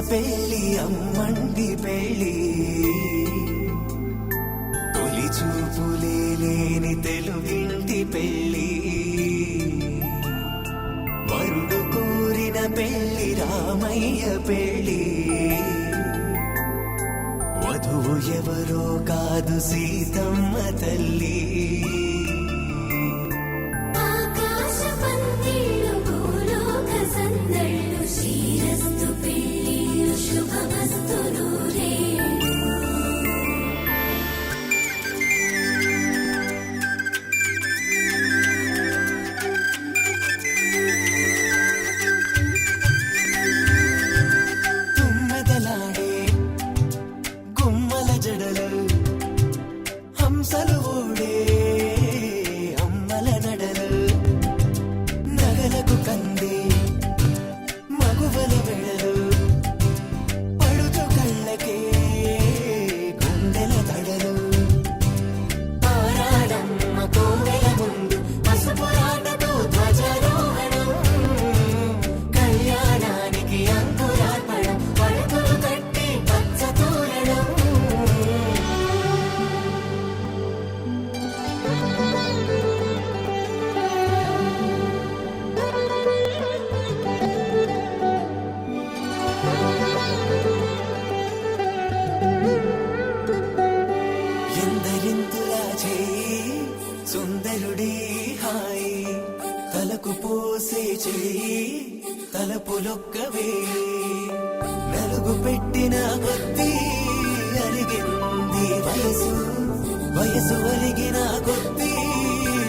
పెళ్ళి అమ్మండి పెళ్ళి తొలి చూపులే లేని తెలుగింటి పెళ్ళి వరుడు కోరిన పెళ్ళి రామయ్య పెళ్ళి వధువు ఎవరో కాదు సీతమ్మ తల్లి సుందరుడే హాయి తలకు పోసే చెయ్యి తలపులొక్కవే నలుగు పెట్టిన కొద్దీ అలిగింది వయసు వయసు అలిగిన కొద్దీ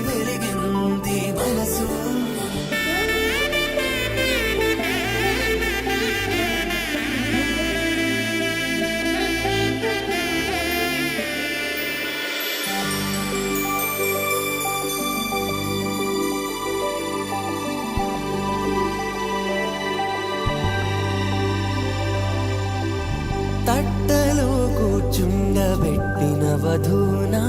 వెలిగింది మనసు తట్టలో కూర్చుండబెట్టిన వధూనా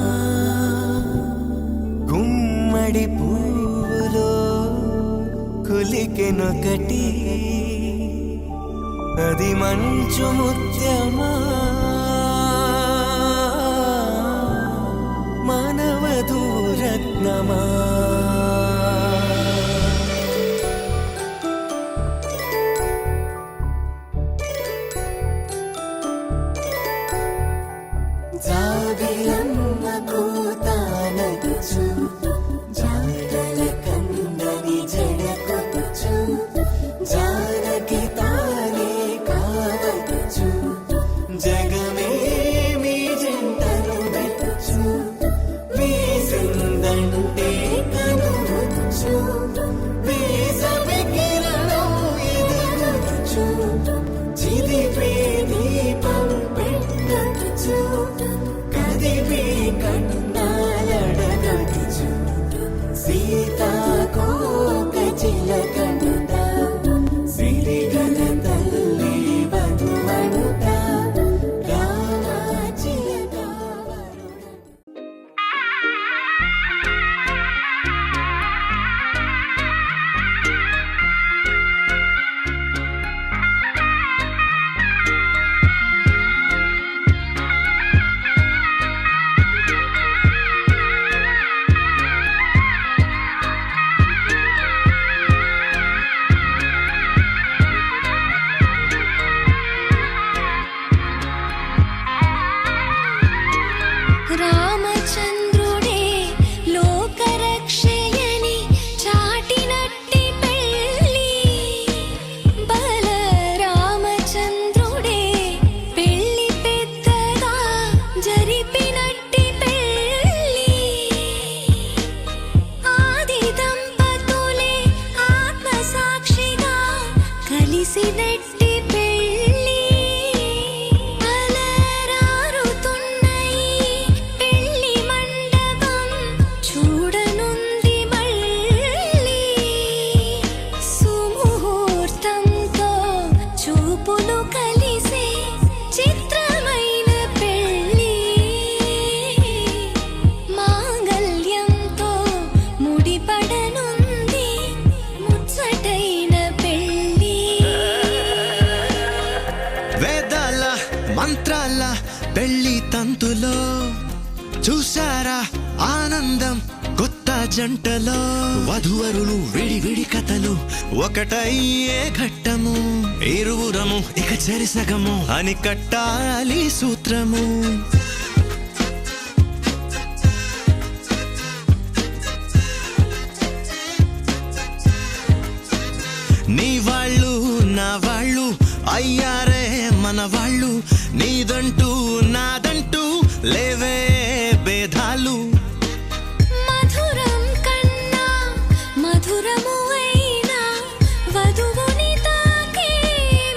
గుమ్మడి పువ్వులో కులికెనొకటి అది మంచు ముత్యమా మానవధూరత్నమా జాబిలమ్మ కూతానగుచు జాడల కందని జడకొచ్చు జానకి తానే కావచ్చు జగమే మీ జంటను వెతుచు వీసిందంటే కనువచ్చు వీసవి కిరణం ఎదురొచ్చు చిదిపే దీపం పెట్టచ్చు కదిపి కన్నాలడగచ్చు సీతాకోక చిలకనుట సిరిగల తల్లి వధువనుట రామ చిలక రామచంద్రుడే లోకరక్షయని చాటినట్టి పెళ్ళి బల రామచంద్రుడే పెళ్ళి పెద్దగా జరిపినట్టి పెళ్ళి ఆది దంపతులే ఆత్మసాక్షిగా కలిసినట్టి పెళ్ళి అలరారుతున్న ఈ పెళ్ళి మండపంలో అందులో చూసారా ఆనందం కొత్త జంటలో వధువరులు విడి కథలు ఒకటయ్యే ఘట్టము ఇరువురము ఇక చెరిసగము అని కట్టాలి సూత్రము నీ వాళ్ళు నా వాళ్ళు అయ్యారే మన వాళ్ళు నీదంటూ నాదంటూ లేవే భేదాలు మధురం కన్నా మధురము అయినా వధువుని తాకే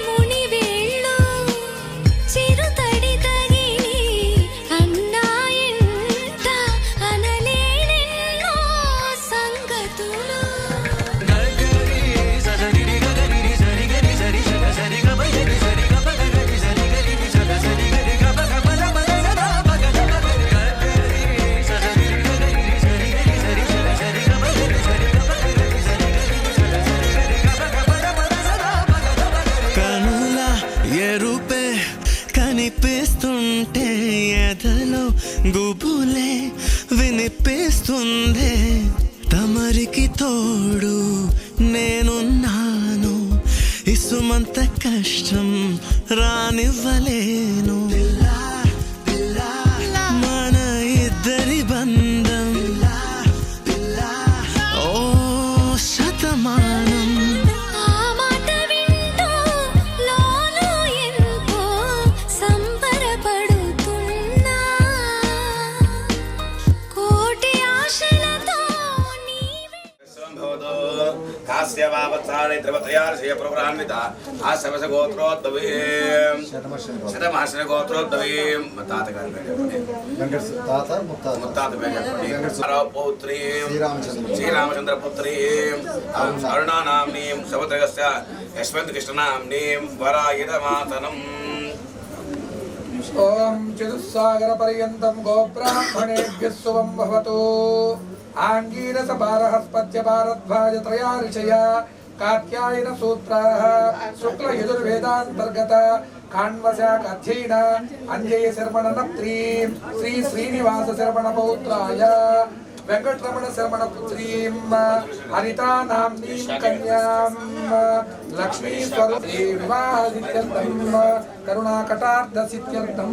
మునివేళ్ళు చిరుతడి తగిలి అన్నాయంట అనలేనెన్నో సంగతులు కనుల ఎరుపే కనిపిస్తుంటే ఎదలో గుబులే వినిపిస్తుందే తమరికి తోడు నేనున్నాను ఇసుమంత కష్టం రానివ్వలేను మన ఇద్దరి బంధం ఓ శతమానం ఆ మాట వింటూ లోలో ఎంతో సంబరపడుతున్నా కోటి ఆశలతో నీవే కాశ్యవావత్సారే త్రివత్రయార్షయ ప్రోగ్రాన్విత ఆశవశ గోత్రోద్భవీం శతమహర్షణ గోత్రోద్భవీం తాతగారి పేరు ముత్తాత పేరు పౌత్రీం శ్రీరామచంద్ర పుత్రీం అరుణానామ్నీం సముద్రగస్య యశ్వంత్ కృష్ణనామ్నీం వరాయుధమాతనం ఓం చతుస్సాగర పర్యంతం గోబ్రాహ్మణేభ్యः శుభం భవతు ఆంగీరస భారహస్పత్య భారద్వాజ త్రయా ఋషయ కాత్యాయన సూత్రాః శుక్ల యజుర్వేదాంతర్గత కాన్వశాఖాధ్యయన అంజయ శర్మణ నప్త్రీం శ్రీ శ్రీనివాస శర్మణ పౌత్రాయ వెంకటరమణ శర్మణ పుత్రీం హరితా నామ్నీం కన్యాం లక్ష్మీ స్వరూపీ వివాహసిద్ధ్యర్థం కరుణాకటార్థ సిద్ధ్యర్థం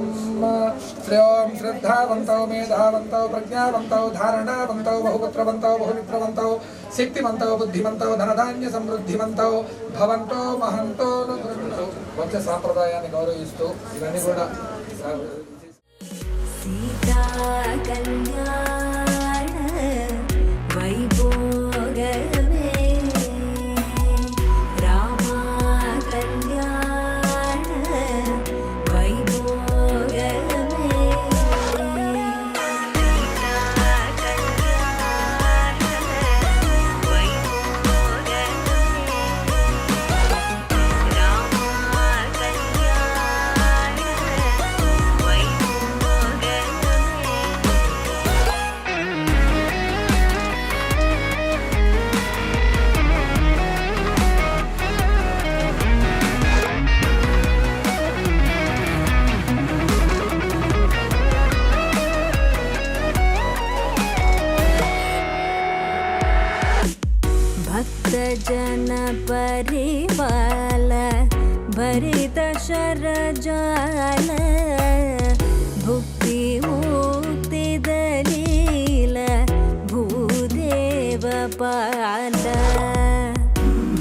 శ్రేయోం శ్రద్ధావంతౌ మేధావంతౌ ప్రజ్ఞావంతౌ ధారణావంతౌ బహుపుత్రవంతౌ బహుమిత్రవంతౌ శక్తివంతౌ బుద్ధిమంతౌ ధనధాన్య సమృద్ధివంతౌ భవంతో మహంతో వంశ సాంప్రదాయాన్ని గౌరవిస్తూ ఇవన్నీ కూడా సీతా కళ్యాణ వైభోగమే రామ కళ్యాణ వైభోగమే సీతా కళ్యాణ వైభోగమే రామ కళ్యాణ వైభోగమే भक्तजन परिवाल भरित शरजाल भुक्ति मुक्ति दलील भूदेव पाल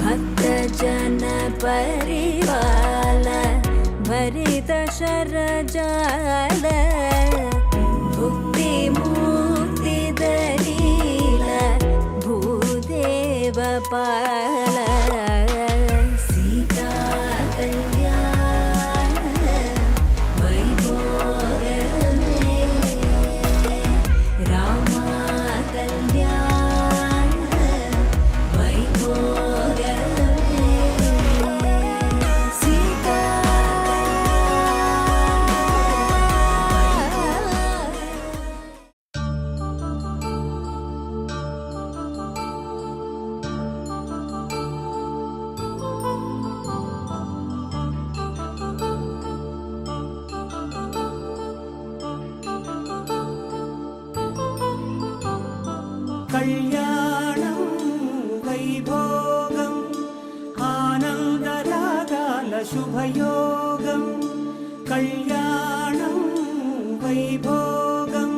भक्तजन परिवाल भरित शरजाल भुक्ति मुक्ति दलील भूदेव पाल सीता कल्याण वैभोगमे राम कल्याण वैभोगमे सीता కళ్యాణం వైభోగం ఆనందరాగాల శుభయోగం కళ్యాణం వైభోగం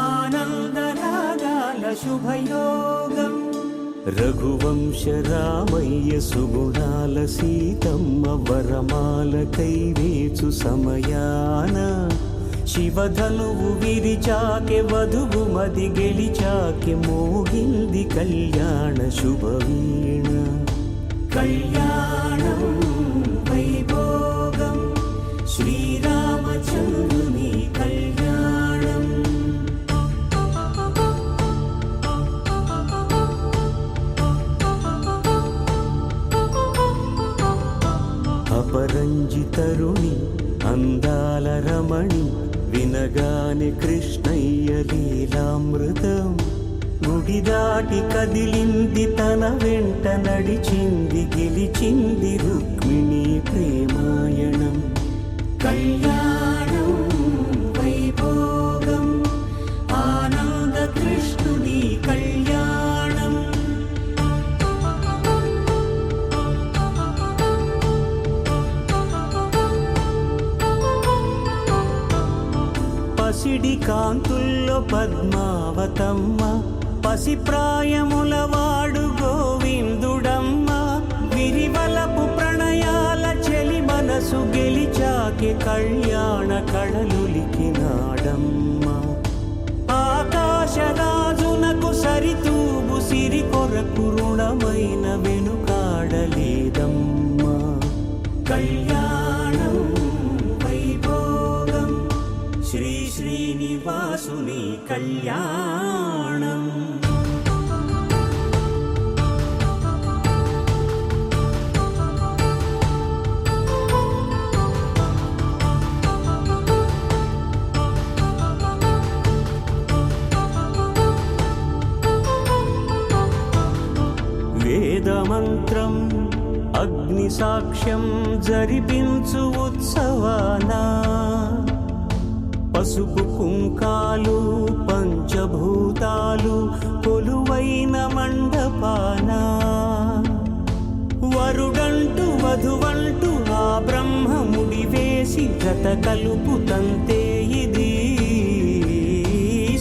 ఆనందరాగాల శుభయోగం రఘువంశ రామయ్య సుగుణాల సీతమ్మ వరమాల కైవేచు సమయాన శివధనువు విరిచాకె వధువు మది గెలిచాకె మోగింది కళ్యాణ శుభవీణ కళ్యాణం వైభోగం శ్రీరామచంద్రుని కళ్యాణం అపరంజి తరుణి అందాల రమణి వినగానే కృష్ణయ్య లీలామృతం గుడి దాటి కదిలింది తన వెంట నడిచింది గెలిచింది రుక్మిణి ప్రేమాయణం కళ్యాణం వైభోగం ఆనంద కృష్ణుని కళ్యాణం పసిడి కాంతుల్లో పద్మావతమ్మ పసిప్రాయముల వాడు గోవిందుడమ్మ విరివలపు ప్రణయాల చెలి మనసు గెలిచాకే కళ్యాణ కళలులికినాడమ్మ ఆకాశరాజునకు సరితూగు సిరి కొరకు రుణమైన వెనుకాడలేదమ్మా కళ్యాణం వైభోగం శ్రీ శ్రీనివాసుని కళ్యాణం వేదమంత్రం అగ్ని సాక్ష్యం జరిపించు ఉత్సవానా పసుపు కుంకాలు పంచభూతాలు కొలువైన మండపాన వరుడంటూ వధువంటూ ఆ బ్రహ్మముడి వేసి జత కలుపుతంతే ఇది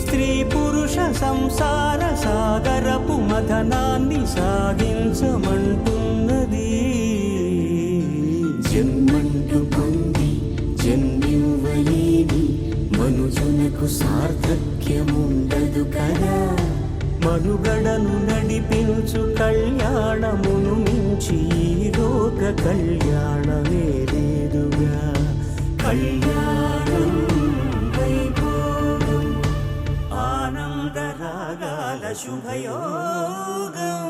స్త్రీ పురుష సంసార సాగరపు మథనాన్ని సాగించమంటున్నది జన్మంటూ పొంది జన్మివ్వలేని మనుజునకు సార్థక్యముండదు కదా మనుగడను నడిపించు కళ్యాణమును మించి ఈ లోక కళ్యాణమే లేదుగా కళ్యాణం వైభోగం ఆనందరాగాల శుభయోగం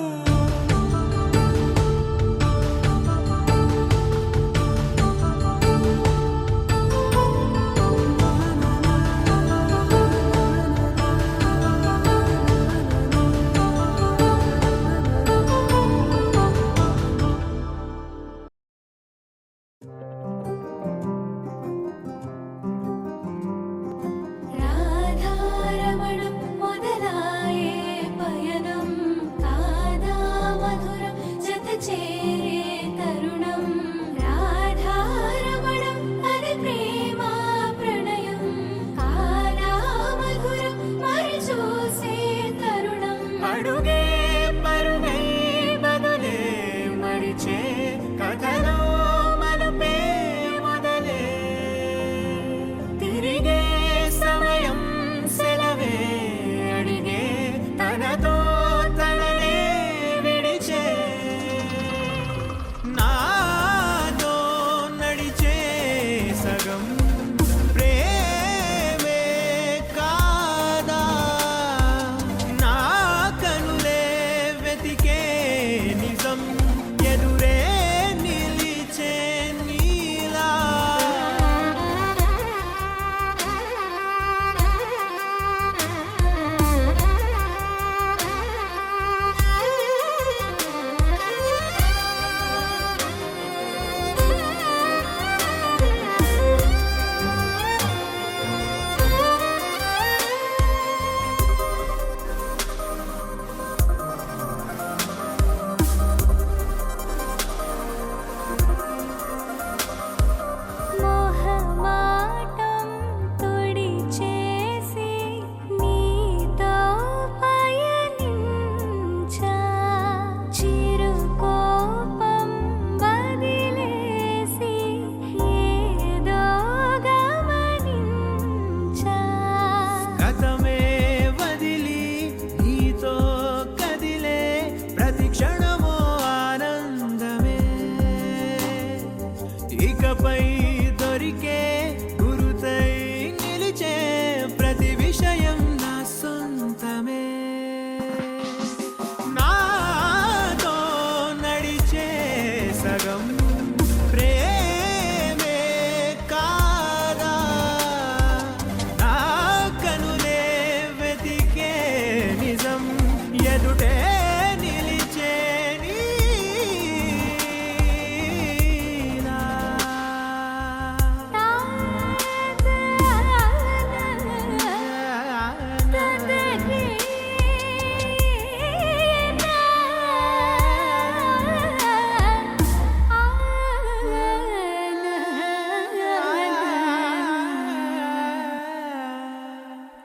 రాధారమణం మొదలాయే పయనం కాదా మధురం జత చేరే తరుణం రాధారమణం అది ప్రేమ ప్రణయం కాదా మధురం మరి చూసే తరుణం అడుగే పరుగే బదులే మరిచే కథలో మలుపే మొదలే తిరిగే సమయం సెలవే అడిగే తనతో తననే విడిచే నాతో నడిచే సగం ప్రేమే కాదా నా కనులే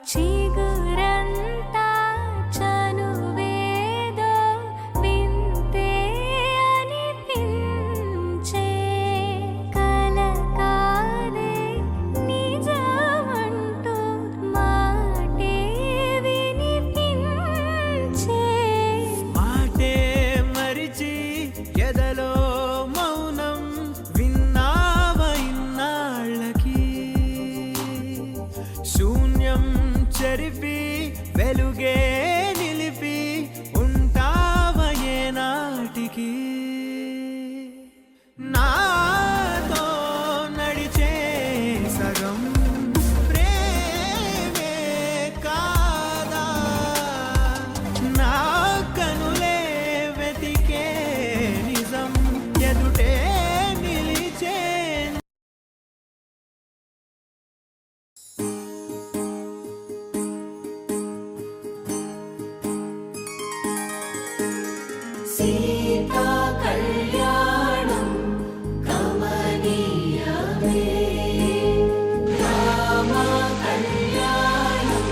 చిగురంతా చనువేదో వింతే అనిపించే కల కాదే నిజమంటూ మాటే వినిపించే మాటే మరిచి ఎదలో మౌనం విన్నావ ఇన్నాళ్ళకి శూన్యం చెరిపి వెలుగే నిలిపి ఉంటావ ఏనాటికి నాతో నడిచే సగం ప్రేమే కాదా నా కనులే వెతికే నిజం ఎదుటే నిలిచే సీతా కళ్యాణం కమనీయమే రామ కళ్యాణం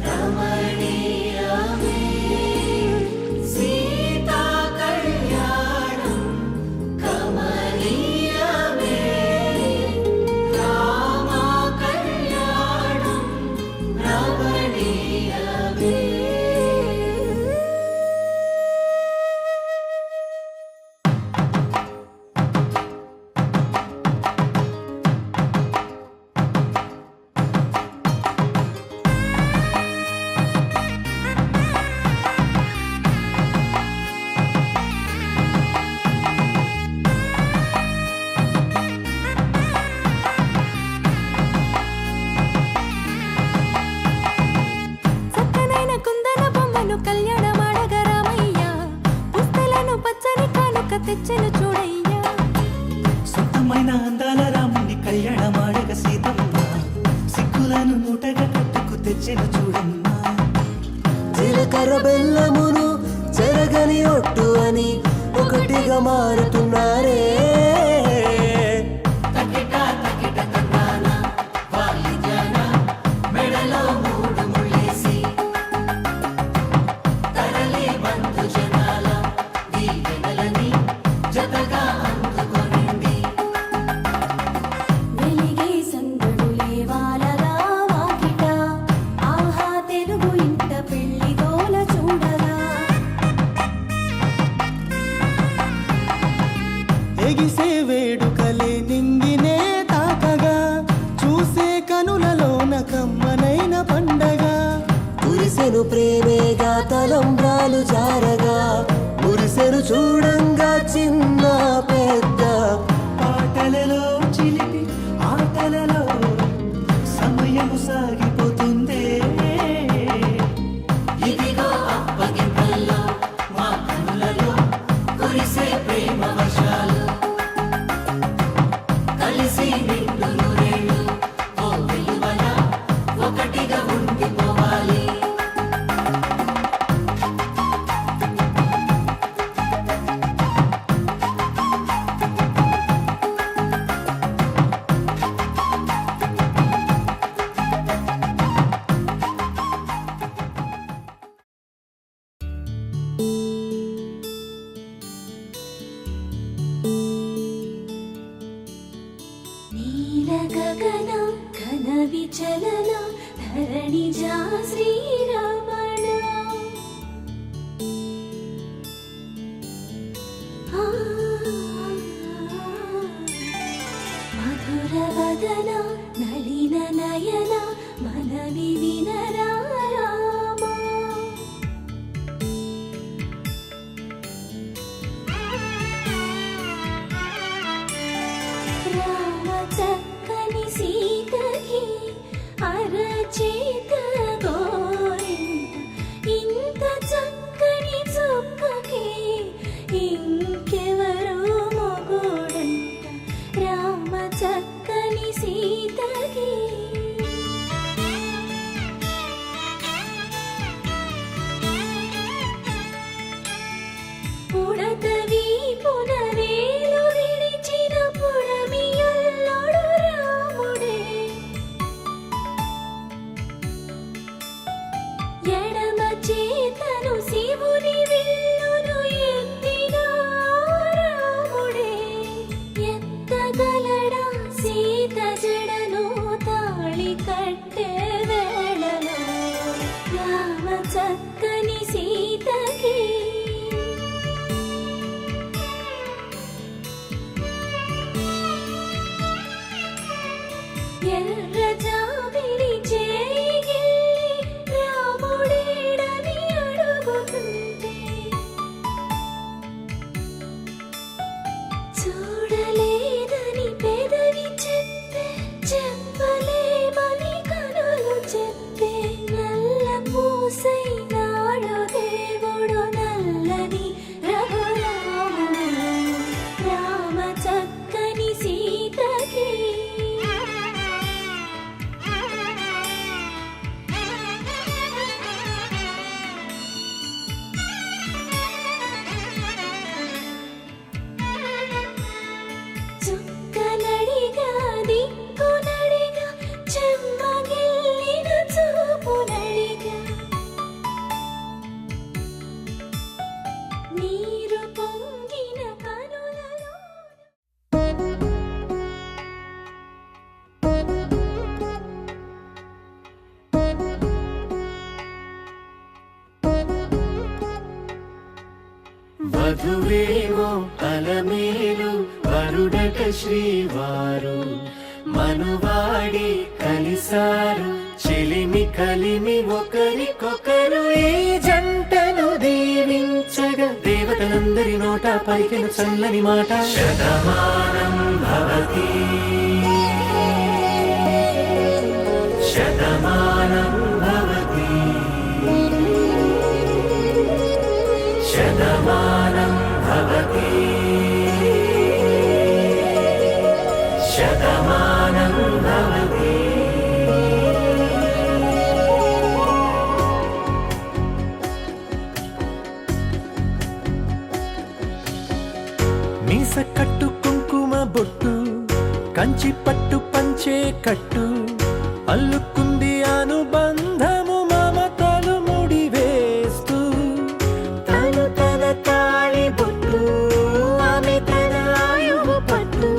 రమణీయమే సీతా కళ్యాణం కమనీయమే రామ కళ్యాణం రమణీయమే చక్కనైన కుందన బొమ్మను కళ్యాణమాడగా రామయ్య పుస్తలను పచ్చని కానుక తెచ్చెను చూడయ్యా సొంతమైన అందాల రాముని కళ్యాణమాడగ సీతమ్మ సిక్కులను మూటగా కట్టుకు తెచ్చెను చూడమ్మా జీలకర్ర బెల్లమును చెరగని ఒట్టు అని ఒకటిగా మారుతున్నారే మెడలో మూడు ముళ్ళేసి తరలి బంధు జనాల దీవెనలని జతగా అందుకొనింది వెలిగే సందడులే వాలగా వాకిట ఆహా తెలుగు ఇంట పెళ్లి గోల చూడగా ఎగిసే వేడుకలే నింగినే తాకగా చూసే కనులలోన కమ్మనైన పండగ కురిసెను ప్రేమేగా తలంబ్రాలు జారగా మురిసెను చూడంగా చిన్న పెద్ద పాటలలో చిలిపి ఆటలలో సమయము సాగిపోతుందే ఇదిగో అప్పగింతల్లో మా కనులలో కురిసే ప్రేమ వర్షాలు కలిసి నిండు నూరేళ్ళు ఓ వెలువల ఒకటిగా ఉండిపోవాలి నీల గగన ఘన విచలన ధరణిజా శ్రీరమణ మధుర వదన నళిన నయన మనవి వినరామా రామ చక్కని సీతకి అరచేత గోర ఎడమ చేతను శివుని విల్లును ఎత్తిన రాముడే ఎత్తగలడా సీత జడను తాళి కట్టే వేళలో రామ చక్కని సీతకి ఎర్ర జాబిలి చేయి రాముడేడని అడుగుతుంటే చూడలేదని పెదవి చెప్పే చెప్పలేమని కనులు చెప్పే నల్ల పూసై నాడు దేవుడు నల్లని రఘురాముడు రామ చక్కని సీతకి చుక్కనడిగా దిక్కునడిగా చెమ్మగిల్లిన చూపునడిగా నీరు పొంగిన కనులలో వధువేమో అలమేలు వరుడట శ్రీవారు మనువాడి కలిసారు చెలిమి కలిమి ఒకరికొకరు ఈ జంటను దీవించగా దేవతలందరి నోట పలికిన చల్లని మాట శతమానం భవతి శతమానం భవతి శతమానం భవతి శతమానం భవతి మీస కట్టు కుంకుమ బొట్టు కంచి పట్టు పంచే కట్టు అల్లుకుంది అనుబంధము మమతలు ముడివేస్తూ తను తన తాళి బొట్టు ఆమె తన ఆయువు పట్టు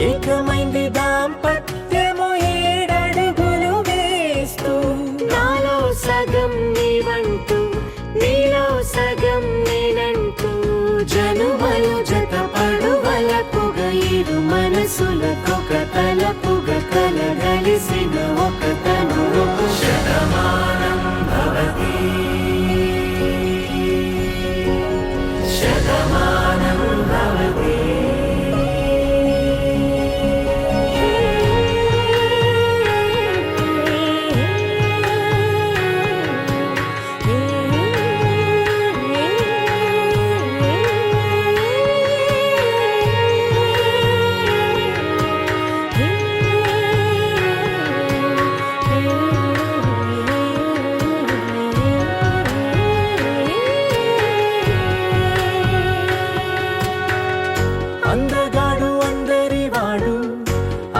ఏకమైంది దాంపత్యము 7 అడుగులు వేస్తూ నాలో సగం నీవంటూ నీలో సగం నేనంటూ జనుమలు జత పడువలకుగ ఇరు మనసులకొక తలపుగ కలగలిసిన ఒక తను శతమానం భవతి శతమానం భవతి అందగాడు అందరివాడు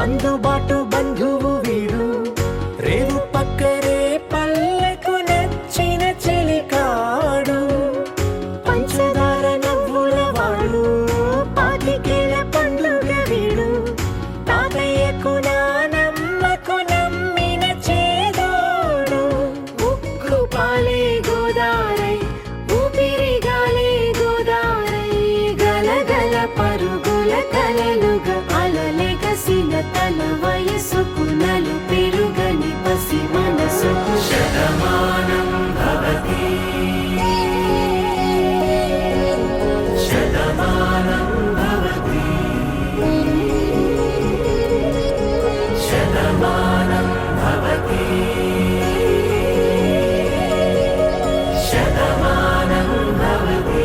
అందుబాటు బంధువు వీడు రేవు పక్కరే పల్లెకు నచ్చిన చెలికాడు పంచదార నవ్వుల వాడు పాతికేల పండుగ వీడు తాతయ్యకు నానమ్మకు నమ్మిన చేదోడు ఉక్కు పాలే గోదారై ఊపిరిగాలే గోదారై గలగల పరుగుల కలలుగా అలలెగసిన తన వయసుకు నలు పెరుగని పసి మనసుకు శతమానం భవతి శతమానం భవతి శతమానం భవతి శతమానం భవతి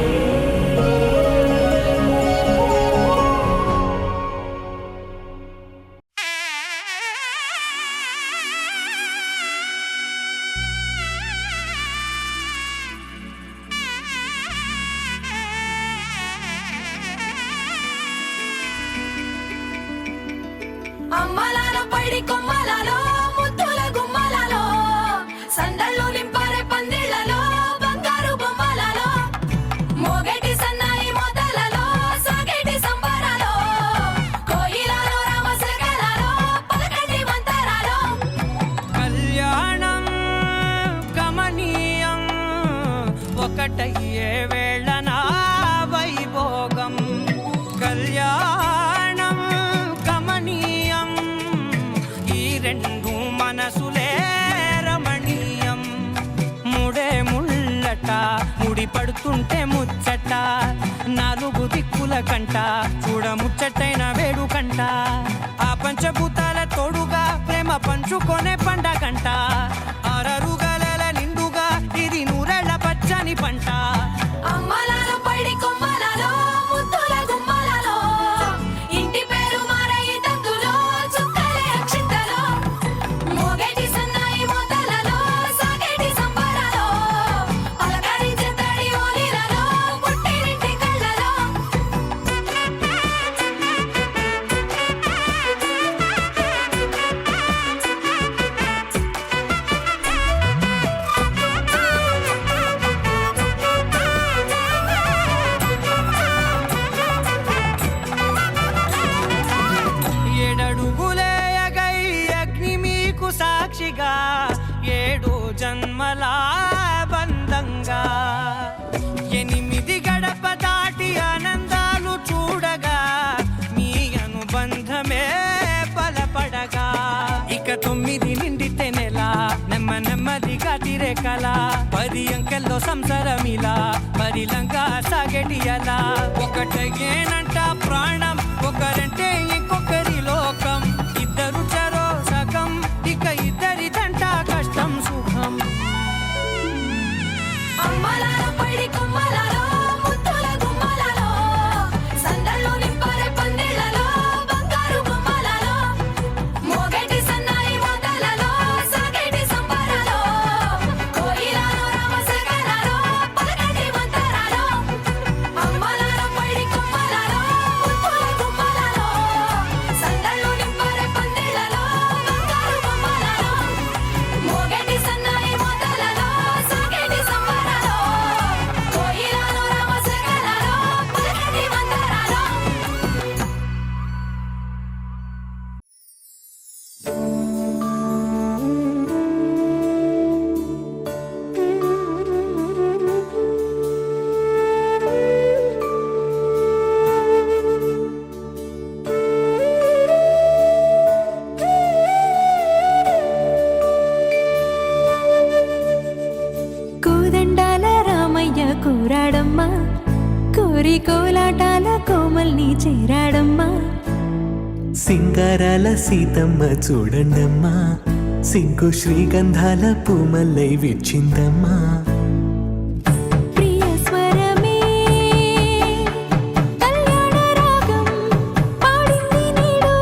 అమ్మలాలో పైడి కొమ్మలలో ముద్దుల గుమ్మలలో సందళ్ళు నింపారే పంద ఒకటయ్యే వేళ నా వైభోగం కళ్యాణం కమనీయం ఈ రెండు మనసులే రమణీయం ముడే ముళ్ళట ముడి పడుతుంటే ముచ్చట నాలుగు దిక్కుల కంట చూడ ముచ్చటైన వేడుకంట ఆ పంచభూతాల తోడుగా ప్రేమ పంచుకొనే పండగంట ఆరరుగల నిండుగా ఇది నూరెళ్ళ పచ్చని పంట అమ్మలాలో పడి కొమ్మలలో ముద్దుల గుమ్మలలో ఇంటి పేరు మారయి తంతులో చుక్కలే అక్షింతలో మోగేటి సన్నాయి మోతలలో సాగేటి సంబరాలో పలకరించే తడి ఓలిలలో పుట్టినింటి కళ్ళలో ఏడడుగులే ఎగై అగ్ని మీకు సాక్షిగా ఏడు జన్మల బంధంగా ఎనిమిది గడప దాటి ఆనందాలు చూడగా మీ అనుబంధమే బలపడగా ఇక 9 నిండితే నెల నెమ్మదిగా తిరేకల 10 అంకెల్లో సంసారమిలా పరిలంగా సాగేటి అలా ఒకటేనంట ప్రాణం ఒకరంటే ఇంకొకరి లోకం ఇద్దరు చరో సగం ఇక ఇద్దరిదంట కష్టం సుఖం అమ్మలాలో పడి కొమ్మలలో ముద్దుల గుమ్మలలో సందల్లో నింపరే పందిళ్ళలో బంగారు బొమ్మలలో మోగేటి సన్నాయి మోతలలో సాగేటి సంబరాలో కోయిలలో రామశేఖరాలో పలకటి మంతరాలో అమ్మలాలో పడి కొమ్మలలో ముద్దుల గుమ్మలలో సందల్లో నింపరే పందిళ్ళలో బంగారు బొమ్మలలో మోగేటి సన్నాయి మోతలలో సాగేటి సంబరాలో కోయిలలో రామశేఖరాలో పలకటి మంతరాలో కోదండాల రామయ్య కోరాడమ్మా కోరి కోలాటాల కోమల్ని చేరాడమ్మా సింగారాల సీతమ్మ చూడండమ్మా సింగు శ్రీగంధాల పూమల్లై విచ్చిందమ్మా ప్రియ స్వరమే కళ్యాణ రాగం పాడింది నేడు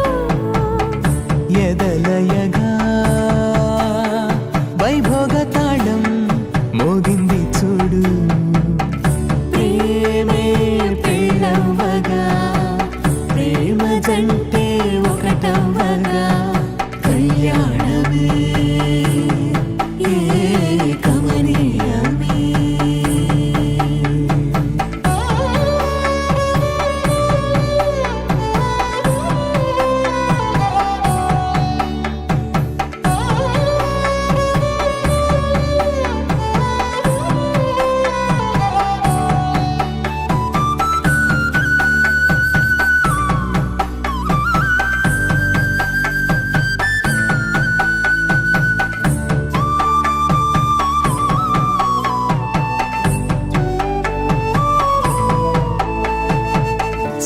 ఎదలయగా వైభోగ తాళం మోగింది చూడు ప్రేమే పెళ్ళవ్వగా ప్రేమ జంటే ఒకటవ్వగా కళ్యాణమే కమనీయమే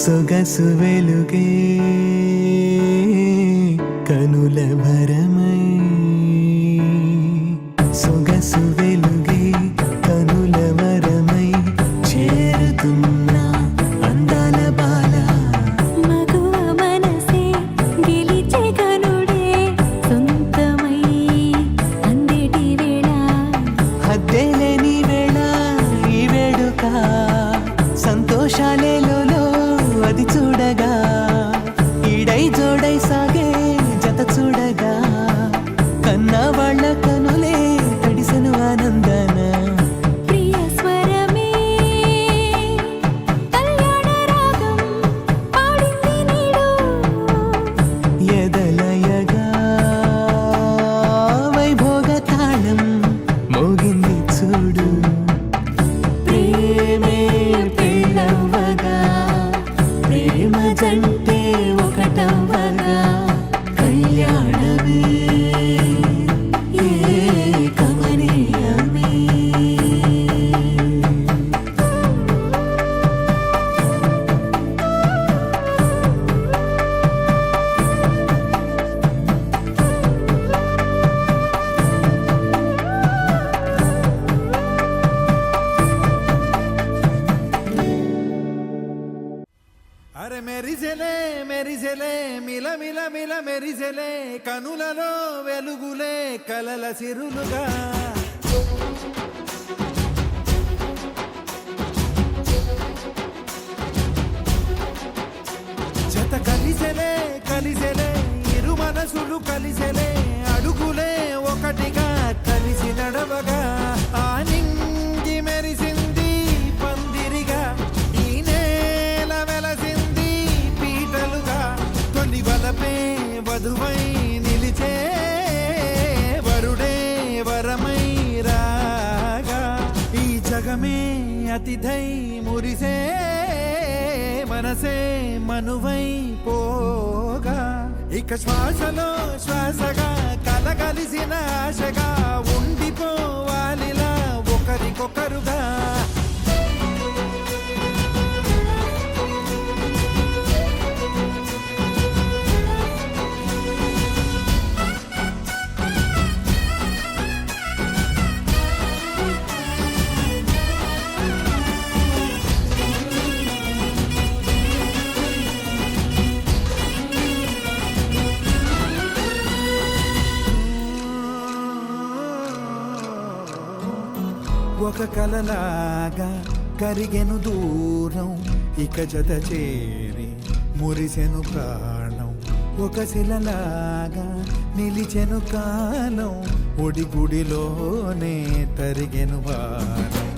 సొగసు వెలుగే కనుల భరమై సొగసు వెలుగే కనుల వరమై చేరుతున్న అందాల బాల మగువ మనసే గెలిచే కనుడే సొంతమై అందేటి వేళ హద్దేలేని వేళ ఈ వేడుక సంతోషాలేలో అది చూడగా ఈడై జోడై సాగే జత చూడగా కన్నా వాళ్ళ కనులే తడిసెను ఆనందం మిలమిల మెరిసెలే కనులలో వెలుగులే కలల సిరులుగా జత కలిసెలే కలిసెలే ఇరు మనసులు కలిసెలే అడుగులే ఒకటిగా కలిసి నడవగా ఆ నింగి మెరిసింది పందిరిగా ఈ నేల వెలసింది పీటలుగా తొలి వలపే వధువై నిలిచే వరుడే వరమై రాగా ఈ జగమే అతిథై మురిసే మనసే మనువై పోగా ఇక శ్వాసలో శ్వాసగా కలగలిసిన ఆశగా ఉండిపోవాలిలా ఒకరికొకరుగా ఒక కలలాగా కరిగెను దూరం ఇక జత చేరి మురిసెను ప్రాణం ఒక శిలలాగా నిలిచెను కాలం ఒడిగుడిలోనే తరిగెను వారం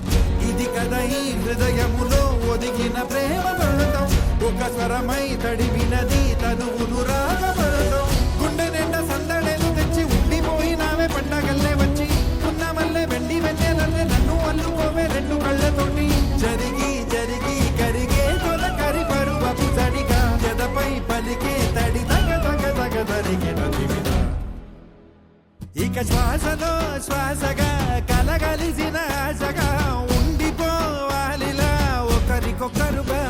ఇది కదా ఈ హృదయములో ఒదిగిన ప్రేమ పర్వతం ఒక స్వరమై తడివినది తనువును రాగపడటం గుండె నిండా సందడేలు తెచ్చి ఉండిపోయినావే పండగల్లే వచ్చి ఉన్నమల్లే వెండి వెన్నెలల్లే నన్ను అల్లుకోవే రెండు కళ్ళతోటి జరిగి జరిగి కరిగే తొలకరి పరువపు తడిగా జదపై పలికే తడి తగ తగ తగ తరిగిన దివిన ఇక శ్వాసలో శ్వాసగా కలగలిసిన ఆశగా ఉండిపోవాలిలా ఒకరికొకరుగా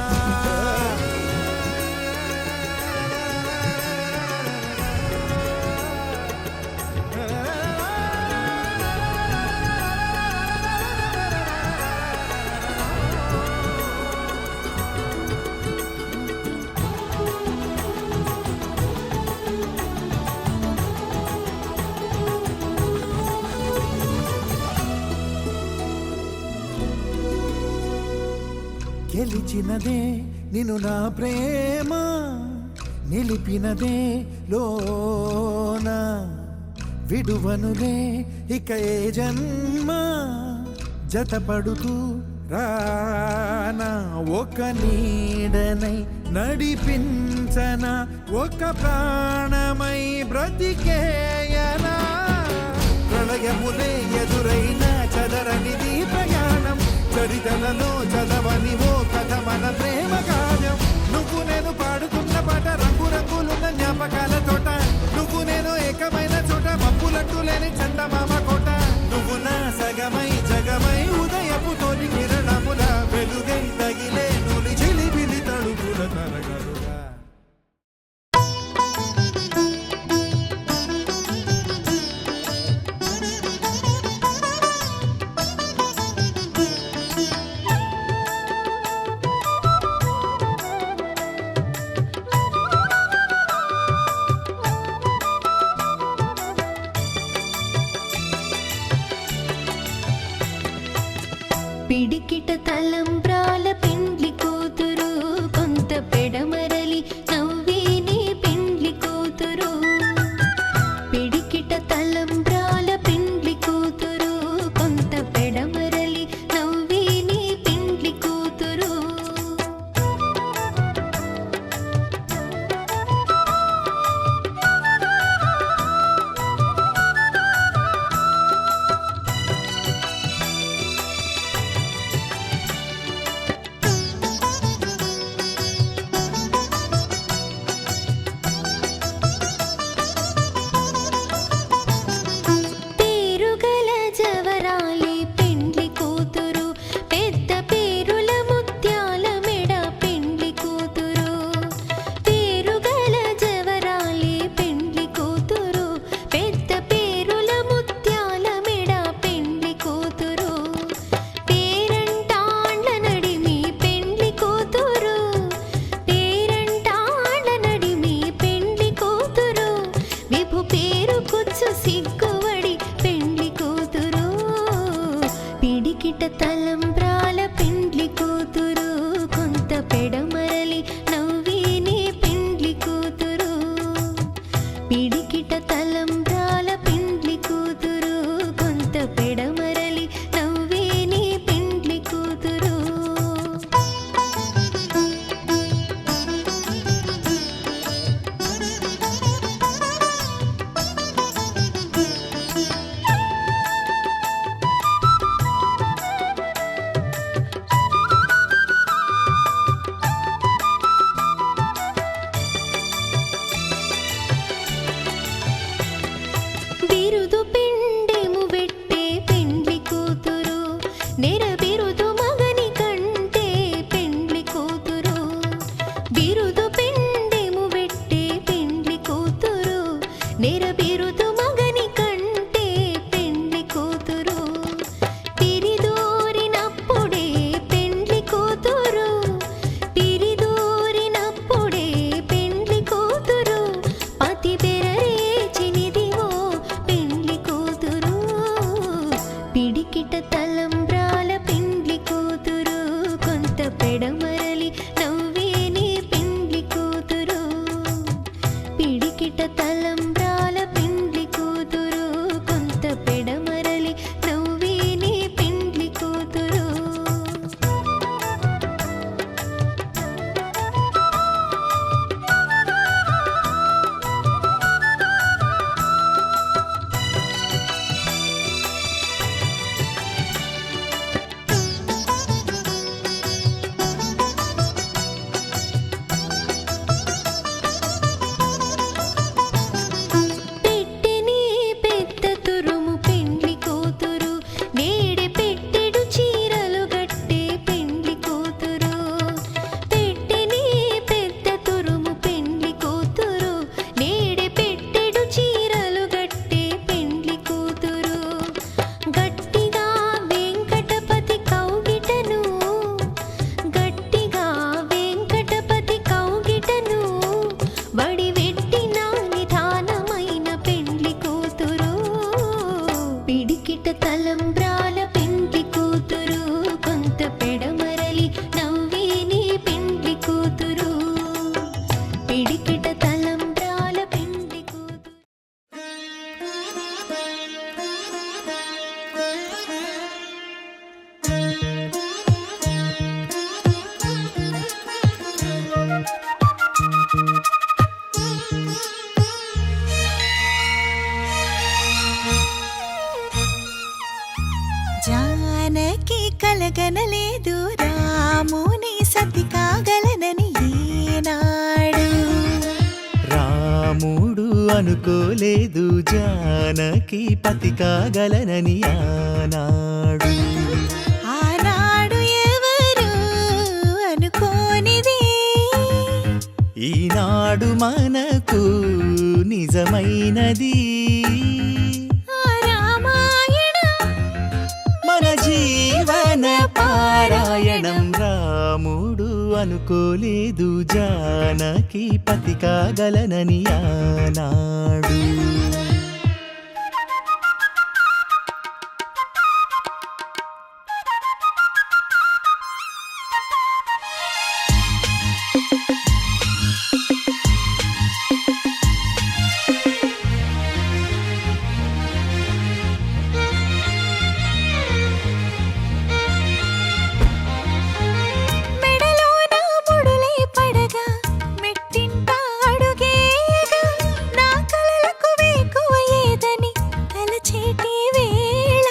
గెలిచినదే నిన్ను నా ప్రేమ నిలిపినదే లోన విడువనులే ఇక ఏ జన్మ జతపడుతూ రానా ఒక నీడనై నడిపించన ఒక ప్రాణమై బ్రతికేయనా ప్రళయములే ఎదురైన చదరనిది ప్రయాణం చరితలలో చదవని ఓ కథ మన ప్రేమ కావ్యం నువ్వు నేను పాడుతున్న పాట రంగు రంగులున్న జ్ఞాపకాల తోట నువ్వు నేను ఏకమైన చోట మప్పులట్టు లేని చందమామ కోట నువ్వు నా సగమై జగమై ఉదయపు తోటి కిరణముల వెలుగై తగిలే నులి చిలిబిలి తడుపుల తరగలుగా పిడికిట తలంబ్రాల పెండ్లి కూతురు కొంత పెడమరలి నవ్విని పెండ్లి కూతురు పిడికిట తలంబ్రాల పెండ్లి కూతురు కొంత పెడమరలి నవ్విని పెండ్లి కూతురు పిడికిట తలంబ్రాల పెండ్లి కూతురు కొంత పెడమరలి నవ్వే నీ పెండ్లి కూతురు పిడికిట తలంబ్రాల పెండ్లి కూతురు కొంత పెడమరలి నవ్వే నీ పెండ్లి కూతురు పెట్టెని పెద్ద తురుము పెండ్లి కూతురు నేడే పెట్టెడు చీరలు గట్టే పెండ్లి కూతురు పెట్టెని పెద్ద తురుము పెండ్లి కూతురు నేడే పెట్టెడు చీరలు గట్టే పెండ్లి కూతురు గట్టిగా వెంకటపతి కౌగిటను గట్టిగా వెంకటపతి కౌగిటను వడివెట్టిన నిధానమైన పెండ్లి కూతురు పిడికిట తలంబ్రాల పెండ్లి కూతురు కొంత పెడమరలి నవ్వే నీ పెండ్లి కూతురు పిడికిట తలంబ్రాల పెండ్లి కూతురు జానకి కలగనలేదు రాముని సతి కాగలనని ఈనాడు రాముడు అనుకోలేదు జానకి పతి కాగలనని ఆనాడు ఆనాడు ఎవరు అనుకోనిది ఈనాడు మనకు నిజమైనది ఆ రామాయణం మన జీవన పారాయణం రాముడు అనుకోలేదు జానకి పతి కాగలనని ఆనాడు మెడలోన ముడులే పడగా మెట్టింట అడుగేయగా నా కలలకు వేకువ ఏదని తలచేటి వేళ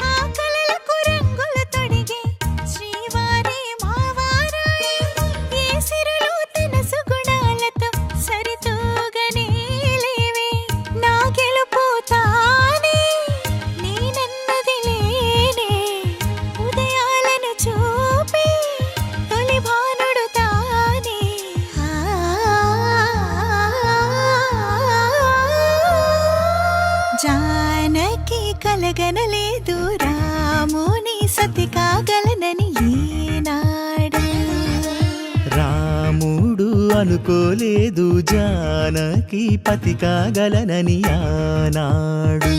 ఆ కలలకు రంగులు తొడిగే శ్రీవారి మావారాయే ఏ సిరులు తన సుగుణాలతో సరితూగనే లేవే నా గెలుపు తానే నేనన్నది లేనే ఉదయాలను చూపే తొలి భానుడు తానే జానకి కలగనలేదు రాముని సతి కాగలనని ఈనాడు రాముడు అనుకోలేదు జానకి పతి కాగలనని ఆనాడు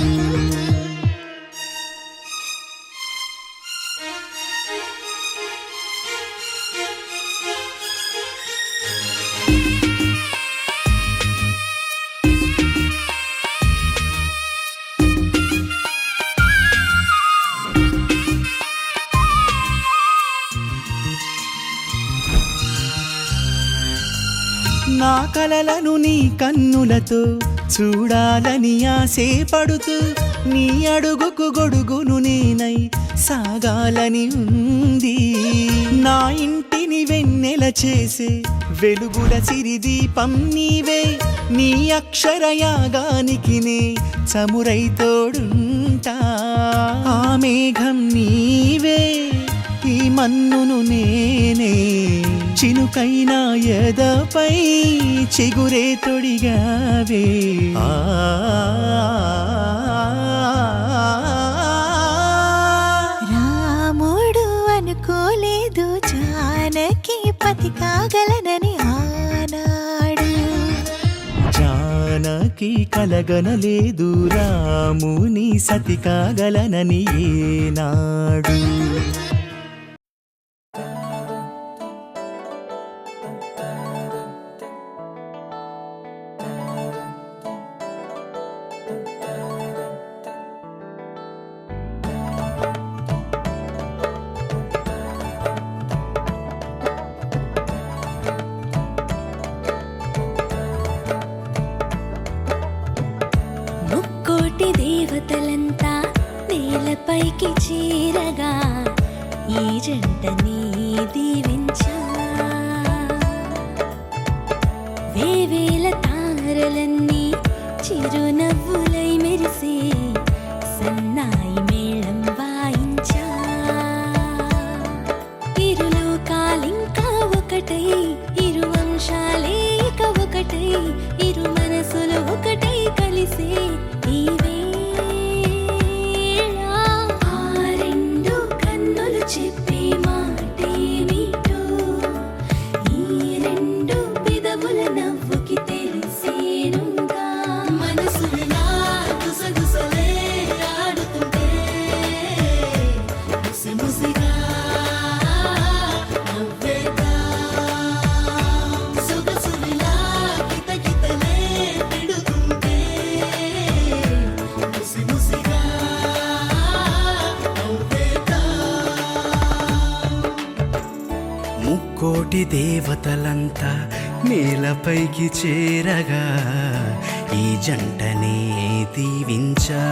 నా కలలను నీ కన్నులతో చూడాలని ఆశే పడుతూ నీ అడుగుకు గొడుగును నేనై సాగాలని ఉంది నా ఇంటిని వెన్నెల చేసే వెలుగుల సిరిదీపం నీవే నీ అక్షరయాగానికి నే చమురై తోడుంటా ఆ మేఘం నీవే ఈ మన్నును నేనే చినుకైనా ఎదపై చిగురే తొడిగావే రాముడు అనుకోలేదు జానకి పతి కాగలనని ఆనాడు జానకి కలకి కలగనలేదు రాముని సతి కాగలనని ఏనాడు. ముక్కోటి దేవతలంతా నేలపైకి చేరగా ఈ జంటని దీవించా. వేవేల తారలన్నీ చిరునవ్వులై మెరిసే సన్నాయి మేళం వాయించా. ఇరులోకాలింకా ఒకటై ఇరు వంశాలే ఇక ఒకటై ఇరు మనసులు ఒకటై కలిసే ఈ వేళ. ఆ రెండు కన్నులు చెప్పే మాటేమిటో ఈ రెండు పెదవుల నవ్వుకి తెలిసేనుగా. మనసులా గుసగుసలే ఆడుతుంటే ముసిముసిగా నవ్వేగా. సొగసులా కితకితలే పెడుతుంటే ముసిముసిగా నవ్వేగా. ముక్కోటి దేవతలంతా నేలపైకి చేరగా ఈ జంటనే దీవించా.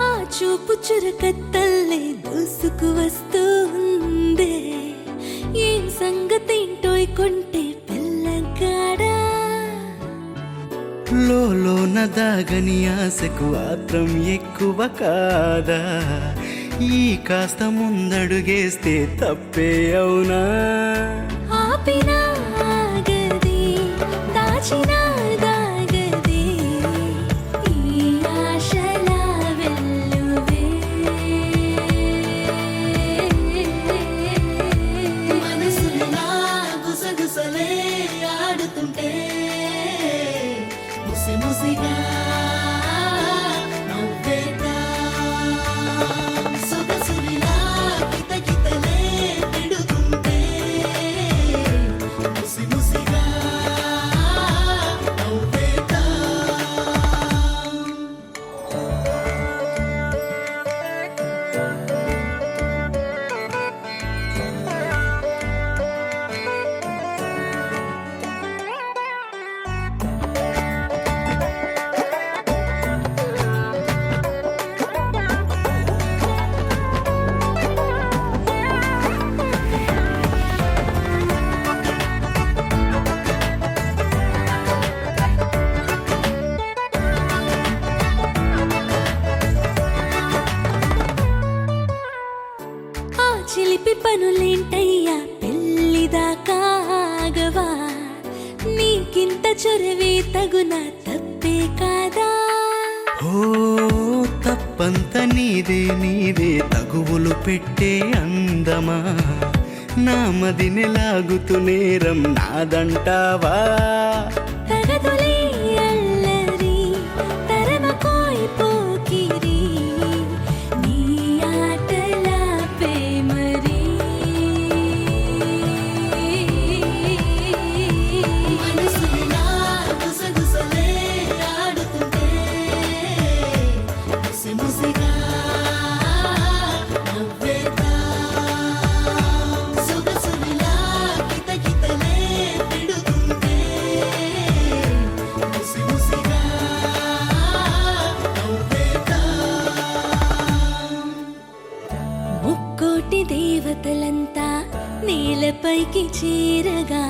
ఆ చూపు చురకత్తల్లే దూసుకు వస్తుంది. ఏం సంగతేంటోయ్ కొంటే పిల్లగాడా. లోన దాగని ఆశకు ఆత్రం ఎక్కువ కాదా. ఈ కాస్త ముందడుగేస్తే తప్పే అవునా. ఆపినా ఆగదే దాచినా దాగదే ఈ ఆశల వెల్లువే. మనసులా గుసగుసలే ఆడుతుంటే ముసిముసిగా నవ్వేగా. సొగసులా కితకితలే పెడుతుంటే ముసిముసిగా నవ్వేగా. ఆ చిలిపి పనులేంటయ్యా పెళ్ళిదాకా ఆగవా. నీకింత చొరవే తగునా తప్పే కాదా. ఓ తప్పంత నీదే తగువులు పెట్టే అందమా. నా మదిని లాగుతూ నేరం నాదంటావా. తగదులే అల్లరి తరమకోయ్ పోకిరి నీ ఆటలాపే మరి. మనసులా గుసగుసలే ఆడుతుంటే ముసిముసిగా నవ్వేగా. సొగసులా కితకితలే పెడుతుంటే పైకి చేరగా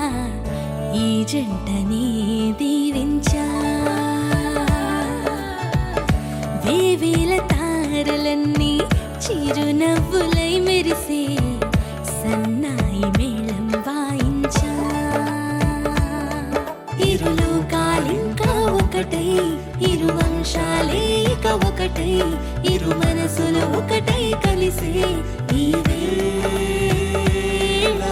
ఈ జంటని దీవించా వేవేల తారలన్నీ చిరునవ్వులై మెరిసే సన్నాయి మేళం వాయించా ఇరు లోకాలింకా ఒకటై ఇరు వంశాలే ఇక ఒకటై ఇరు మనసులు ఒకటై కలిసే ఈ వేళ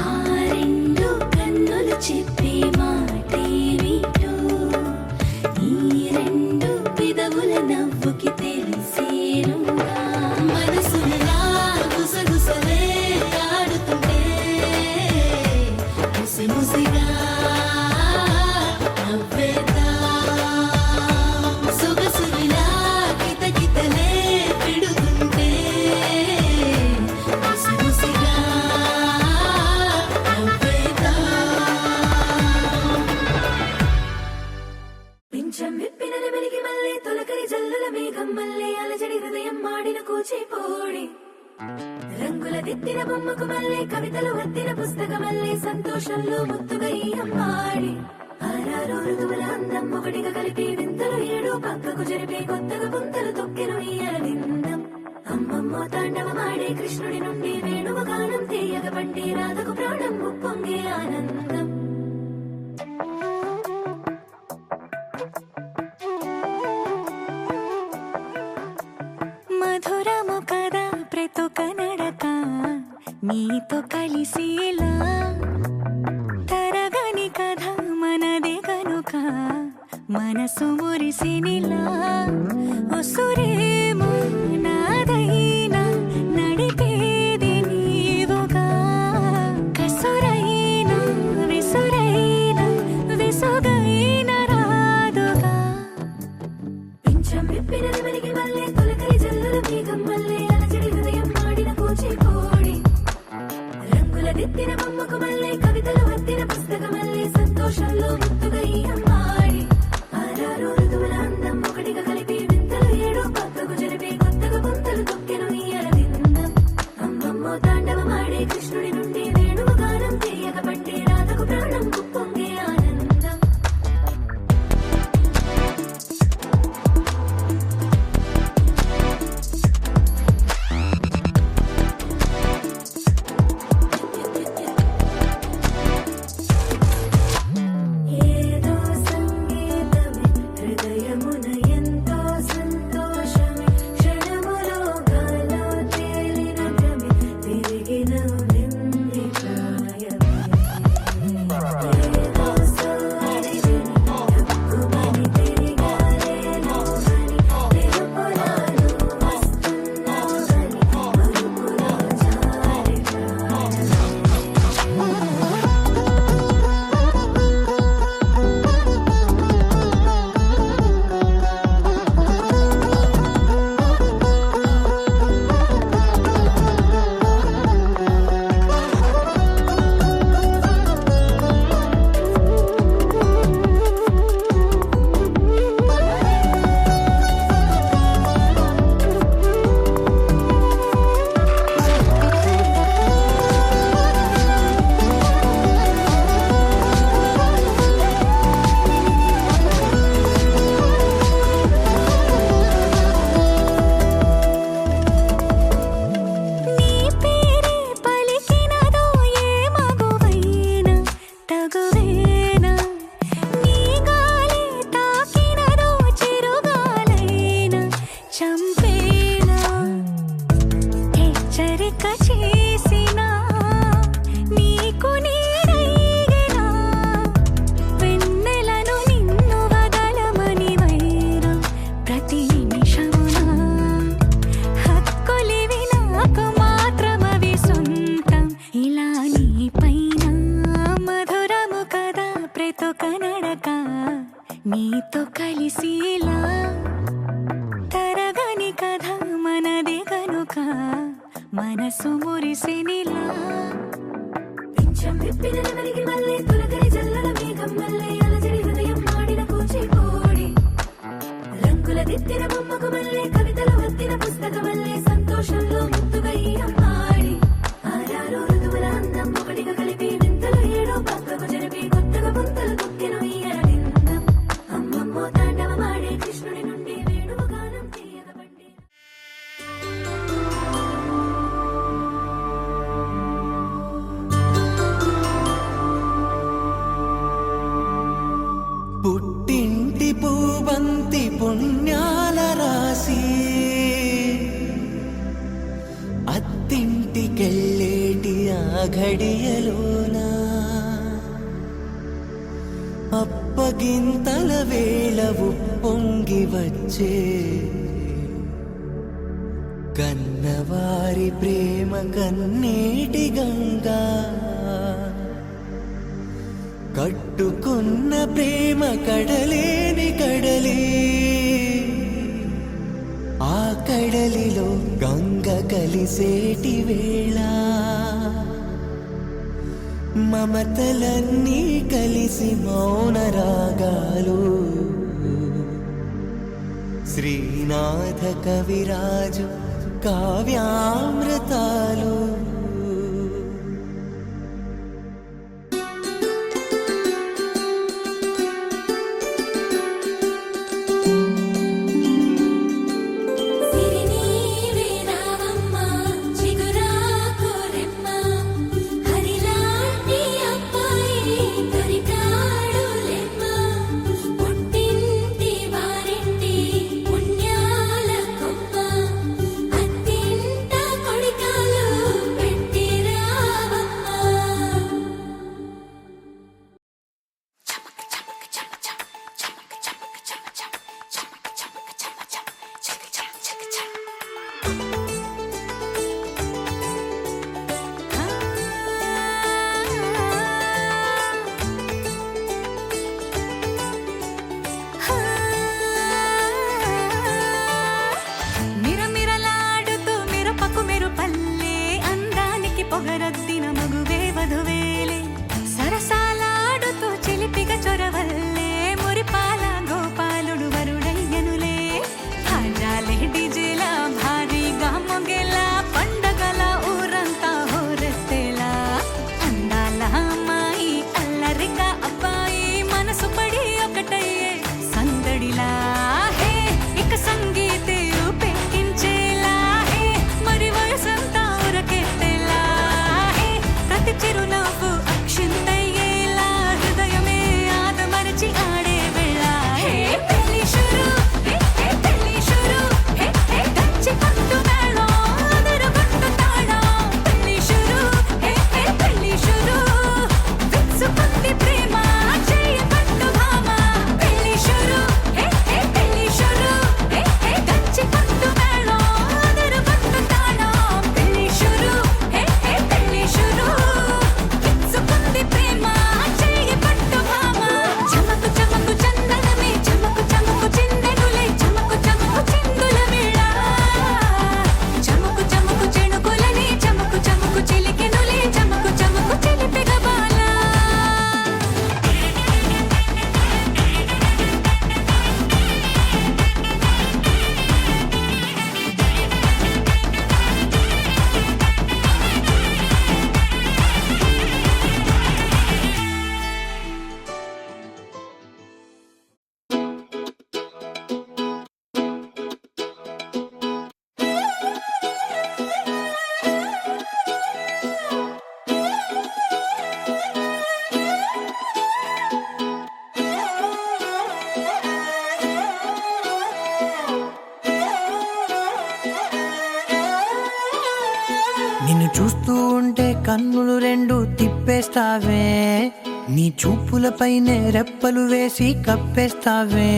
ఆ రెండు కన్నులు చెప్పే మాటేమిటో ఈ రెండు పెదవుల నవ్వుకి తెలిసేనుగా మనసులా గుసగుసలే ఆడుతుంటే ముసి ముసిగా సొగసులా కిత కితలే పెడుతుంటే ముసి ముసిగా పింఛం విప్పిన నెమలికి మళ్ళీ తొలకరి జల్లుల మేఘం మళ్ళీ అలజడి హృదయం మాడిన కూచిపోడి రంగుల దిద్దిన బొమ్మకు మళ్ళీ కవితలు వద్దిన పుస్తకం మళ్ళీ సంతోషంలో ముత్తుగా ఈ అమ్మాడి ఆరారు ఋతువుల అందం ఒకటిగా కలిపి వింతలు ఏడు పక్కకు జరిపి కొత్తగా పుంతలు తొక్కెను ఈ అరవిందం అమ్మమ్మో తాండవమాడే కృష్ణుడి నుండి వేణువు గానం తీయగ పండి రాధకు ప్రాణం ఉప్పొంగే ఆనందం మధురము కదా ప్రతొక నడక నీతో కలిసేలా తరగని కథ మనదే కనుక మనసు మురిసినిలా ఉసురేమో నాదైనా నడిపేది నీవుగా కసురైనా విసురైనా విసుగైన రాదుగా పింఛం విప్పిన నెమలికి మళ్ళీ తొలకరి జల్లుల మేఘం మళ్ళీ అలజడి హృదయం మాడిన కూచిపోడి రంగుల దిద్దిన బొమ్మకు మళ్ళీ కవితలు వద్దిన పుస్తకం మళ్ళీ సంతోషంలో ముత్తుగా ఈ అమ్మాడి ఆరారు ఋతువుల అందం ఒకటిగా కలిపి వింతలు ఏడు పక్కకు జరిపి కొత్తగా పుంతలు తొక్కెను ఈ అరవిందం అమ్మమ్మో తాండవమాడే కృష్ణుడి నుండి వేణువు గానం తీయగ పండి రాధకు ప్రాణం ఉప్పొంగే ఆనందం ఏదో సంగీతమే హృదయమున ఎంతో సంతోషమే క్షణములో గాలో తేలిన భ్రమే తిరిగిన వింది ప్రాయమే ఏదో సోదిని తక్కువని తిరిగాలేను అని తెలుపులాను వస్తున్నావని మరుపులో జారి ప్రాణమే నీ పేరే పలికినదో ఏ మగువైనా తగువేనా నీ గాలి తాకినదో చిరుగాలైనా చంపేనా హెచ్చరిక చేసినా నీకు నీడైనా వెన్నెలను నిన్ను వదలమని వైరా ప్రతి నిమిషమునా హక్కులివి నాకు మాత్రమవి సొంతం ఇలా నీ పైన మధురము కదా ప్రతొక నడక నీతో కలిసేలా తరగని కథ మనదే కనుక మనసు మురిసినిలా పింఛం విప్పిన నెమలికి మళ్ళీ తొలకరి జల్లుల మేఘం మళ్ళీ అలజడి హృదయం మాడిన కూచిపోడి రంగుల దిద్దిన బొమ్మకు మళ్ళీ కవితలు వద్దిన పుస్తకం మళ్ళీ సంతోషంలో ముత్తుగా ఈ అమ్మాడి ఆరారు ఋతువుల అందం ఒకటిగా పుట్టింటి పూబంతి పుణ్యాల రాసి అత్తింటికెళ్ళేటి ఆ ఘడియలోనా అప్పగింతల వేళ ఉప్పొంగి వచ్చే కన్నవారి ప్రేమ కన్నీటి గంగా కట్టుకున్న ప్రేమ కడలేని కడలి ఆ కడలిలో గంగ కలిసేటి వేళ మమతలన్నీ కలిసి మౌన రాగాలు శ్రీనాథ కవిరాజు కావ్యామృతాలు నిన్ను చూస్తూ ఉంటే కన్నులు రెండు తిప్పేస్తావే నీ చూపులపైనే రెప్పలు వేసి కప్పేస్తావే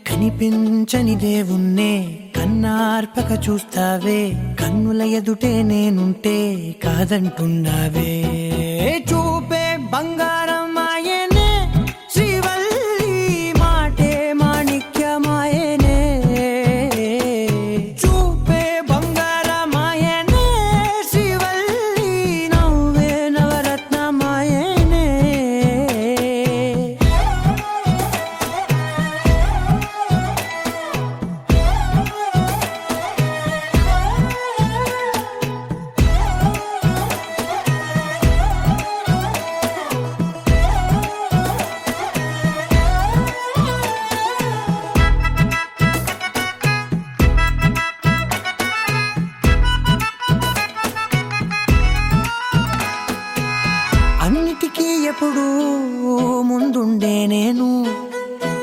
కనిపించని దేవుణ్ణే కన్నార్పక చూస్తావే కన్నుల ఎదుటే నేనుంటే కాదంటున్నావే చూపే బంగారం ఆయనే శ్రీవల్లి మాటే మాణిక్యమాయనే చూపే బంగారం ఆయనే శ్రీవల్లి నవ్వే నవరత్నమాయనే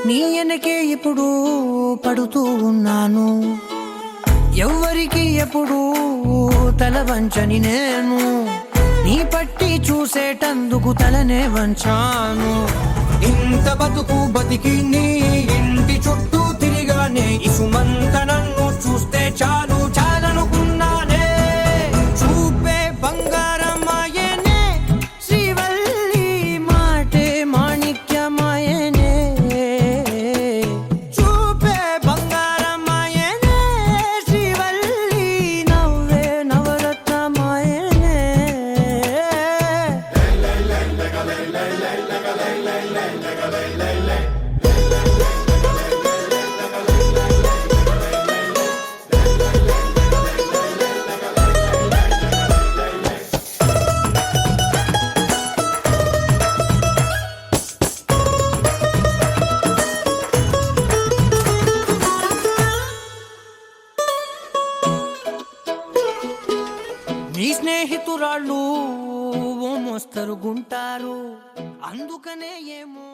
నీ వెనకే ఇప్పుడు పడుతూ ఉన్నాను, ఎవ్వరికి ఎప్పుడు తల వంచని నేను, నీ పట్టి చూసేటందుకు తలనే వంచాను. ఇంత బతుకు బతికి నీ ఇంటి చుట్టూ తిరిగానే, ఇసుమంత నన్ను చూస్తే చాలు చాలనుకున్నానే. చూపే బంగారమాయనే శ్రీవల్లి, మాటే మాణిక్యమాయనే. చూపే బంగారమాయనే శ్రీవల్లి, నవ్వే నవరత్నమాయనే. నీ స్నేహితురాళ్ళు ఓ మోస్తరు గుంటారు, అందుకనే ఏమో